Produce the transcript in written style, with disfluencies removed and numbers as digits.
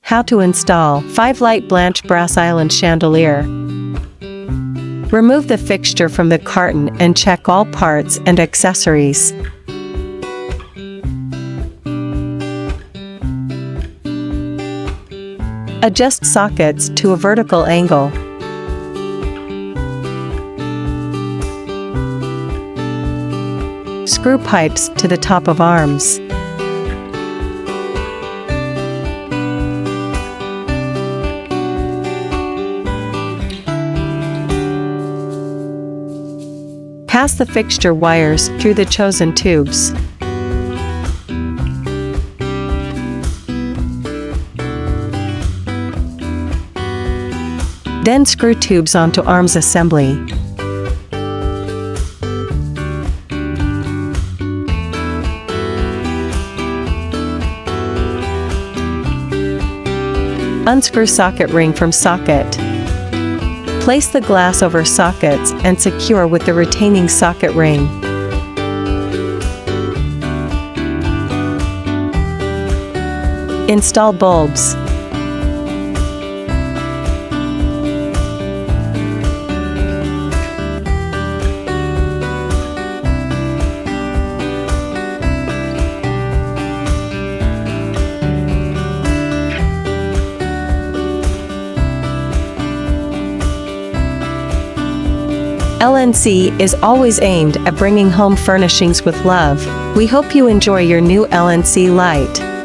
How to install 5-light Blanche brass island chandelier. Remove the fixture from the carton and check all parts and accessories. Adjust sockets to a vertical angle. Screw pipes to the top of arms. Pass the fixture wires through the chosen tubes. Then screw tubes onto arms assembly. Unscrew socket ring from socket. Place the glass over sockets and secure with the retaining socket ring. Install bulbs. LNC is always aimed at bringing home furnishings with love. We hope you enjoy your new LNC light.